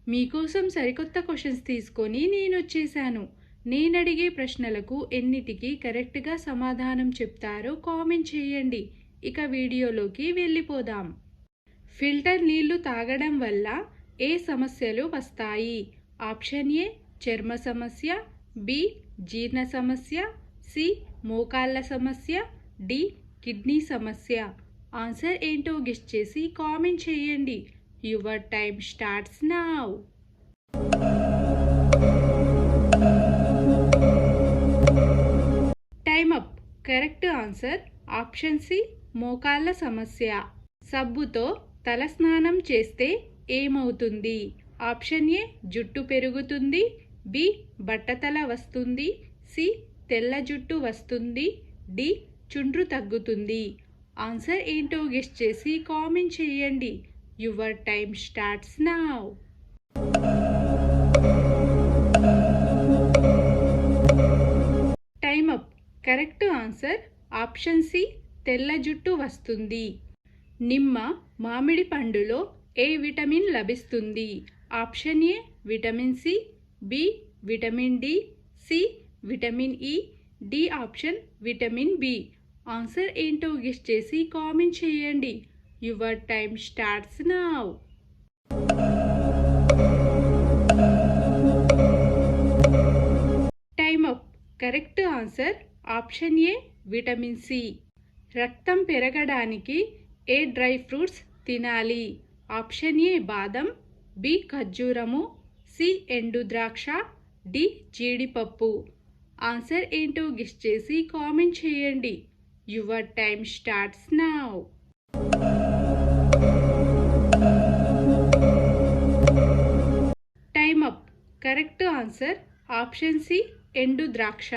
మీకోసం సరికొత్త క్వశ్చన్స్ తీసుకొని నేనొచ్చేసాను. నేనడిగే ప్రశ్నలకు ఎన్నిటికి కరెక్ట్గా సమాధానం చెప్తారో కామెంట్ చేయండి. ఇక వీడియోలోకి వెళ్ళిపోదాం. ఫిల్టర్ నీళ్లు తాగడం వల్ల ఏ సమస్యలు వస్తాయి? ఆప్షన్ ఏ చర్మ సమస్య, బి జీర్ణ సమస్య, సి మోకాళ్ళ సమస్య, డి కిడ్నీ సమస్య. ఆన్సర్ ఏంటో గెస్ చేసి కామెంట్ చేయండి. Your time starts now. Time up. Correct answer option C మోకాళ్ళ సమస్య. సబ్బుతో తలస్నానం చేస్తే ఏమవుతుంది? ఆప్షన్ ఏ జుట్టు పెరుగుతుంది, బి బట్టతల వస్తుంది, సి తెల్ల జుట్టు వస్తుంది, డి చుండ్రు తగ్గుతుంది. ఆన్సర్ ఏంటో గెస్ చేసి కామెంట్ చేయండి. Your time starts now. Time up. Correct answer option C తెల్ల జుట్టు వస్తుంది. నిమ్మ మామిడి పండులో ఏ విటమిన్ లభిస్తుంది? Option A vitamin C, B vitamin D, C vitamin E, D option vitamin B. Answer ఏంటో గెస్ చేసి కామెంట్ చేయండి. Your time starts now. Time up. Correct answer option A vitamin C. రక్తం పెరగడానికి ఏ డ్రై ఫ్రూట్స్ తినాలి? Option A బాదం, B ఖర్జూరము, C ఎండు ద్రాక్ష, డి జీడిపప్పు. ఆన్సర్ ఏంటో గెస్ చేసి కామెంట్ చేయండి. Your time starts now. Time up. Correct answer option C ఎండు ద్రాక్ష.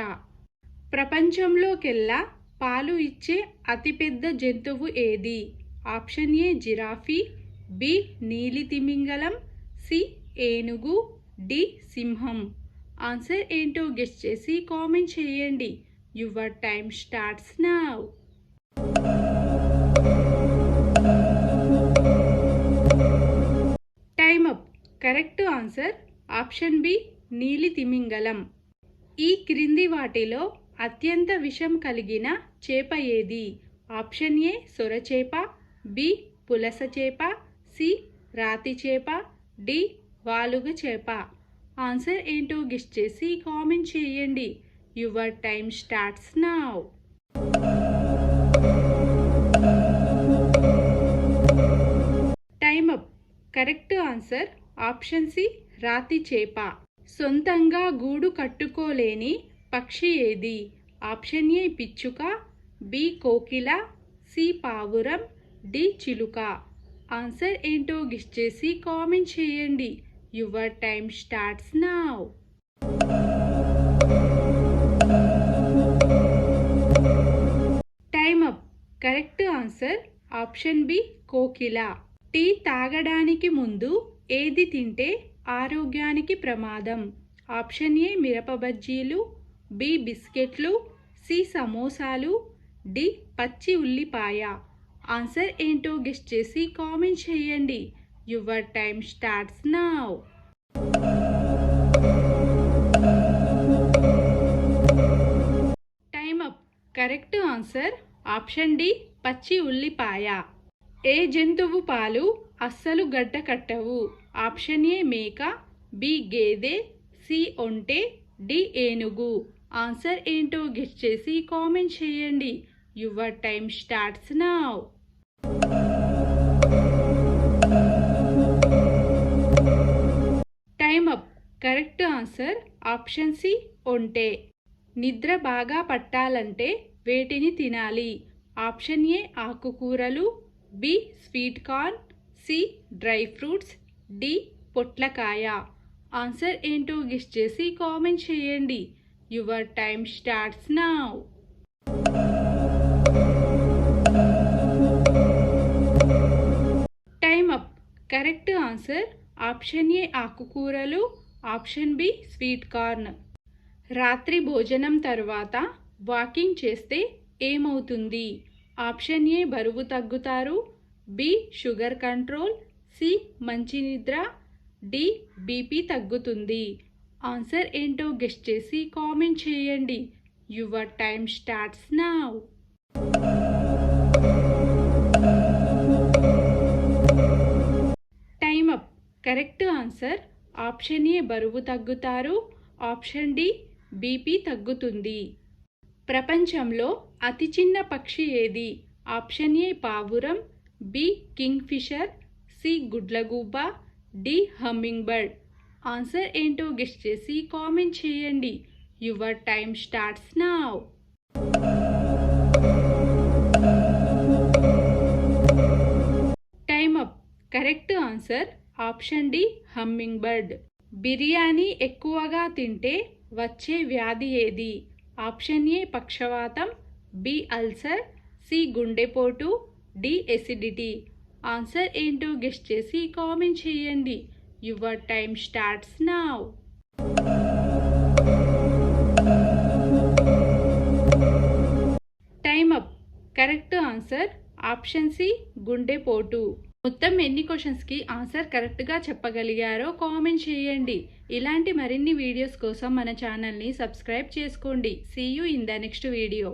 ప్రపంచంలోకెల్లా పాలు ఇచ్చే అతిపెద్ద జంతువు ఏది? ఆప్షన్ ఏ జిరాఫీ, బి నీలి తిమింగలం, సి ఏనుగు, డి సింహం. ఆన్సర్ ఏంటో గెస్ చేసి కామెంట్ చేయండి. Your time starts now. Time up. Correct answer option B నీలి తిమింగలం. ఈ క్రింది వాటిలో అత్యంత విషం కలిగిన చేప ఏది? ఆప్షన్ ఏ సొరచేప, బి పులస చేప, సి రాతి చేప, డి వాలుగ చేప. ఆన్సర్ ఏంటో గెస్ చేసి కామెంట్ చేయండి. Your time starts now. Time up. Correct answer option C రాతి చేప. సొంతంగా గూడు కట్టుకోలేని పక్షి ఏది? ఆప్షన్ ఏ పిచ్చుక, బి కోకిల, సి పావురం, డి చిలుక. ఆన్సర్ ఏంటో గెస్ చేసి కామెంట్ చేయండి. Your time starts now. Time up. Correct answer option B కోకిల. టీ తాగడానికి ముందు ఏది తింటే ఆరోగ్యానికి ప్రమాదం? ఆప్షన్ ఏ మిరప బజ్జీలు, బి బిస్కెట్లు, సి సమోసాలు, డి పచ్చి ఉల్లిపాయ. ఆన్సర్ ఏంటో గెస్ చేసి కామెంట్ చేయండి. Your time starts now. Time up. Correct answer option D పచ్చి ఉల్లిపాయ. ఏ జంతువు పాలు అస్సలు గడ్డ కట్టవు? ఆప్షన్ ఏ మేక, బి గేదె, సి ఒంటె, డి ఏనుగు. ఆన్సర్ ఏంటో గెస్ చేసి కామెంట్ చేయండి. Your time starts now. Time up. Correct answer option C ఒంటె. నిద్ర బాగా పట్టాలంటే వేటిని తినాలి? ఆప్షన్ ఏ ఆకుకూరలు, B sweet corn, C dry fruits, D పొట్లకాయ. ఆన్సర్ ఏంటో గెస్ చేసి కామెంట్ చేయండి. Your time starts now. Time up. Correct answer option A ఆకుకూరలు, ఆప్షన్ బి స్వీట్ కార్న్. రాత్రి భోజనం తర్వాత వాకింగ్ చేస్తే ఏమవుతుంది? ఆప్షన్ ఏ బరువు తగ్గుతారు, బి షుగర్ కంట్రోల్, సి మంచి నిద్ర, డి బీపీ తగ్గుతుంది. ఆన్సర్ ఏంటో గెస్ చేసి కామెంట్ చేయండి. Your time starts now. Time up. Correct answer option ఏ బరువు తగ్గుతారు, ఆప్షన్ డి బీపీ తగ్గుతుంది. ప్రపంచంలో అతి చిన్న పక్షి ఏది? ఆప్షన్ ఏ పావురం, బి కింగ్ ఫిషర్, సి గుడ్లగూబ, డి హమ్మింగ్ బర్డ్. ఆన్సర్ ఏంటో గెస్ చేసి కామెంట్ చేయండి. Your time starts now. Time up. Correct answer option D hummingbird. Biryani ఎక్కువగా తింటే వచ్చే వ్యాధి ఏది? ఆప్షన్ ఏ పక్షవాతం, బి అల్సర్, సి గుండెపోటు, డి ఎసిడిటీ. ఆన్సర్ ఏంటో గెస్ చేసి కామెంట్ చేయండి. Your time starts now. Time up. Correct answer option C గుండెపోటు. మొత్తం ఎన్ని క్వశ్చన్స్కి ఆన్సర్ కరెక్ట్గా చెప్పగలిగారో కామెంట్ చేయండి. ఇలాంటి మరిన్ని వీడియోస్ కోసం మన ఛానల్ని సబ్స్క్రైబ్ చేసుకోండి. See you in the next video.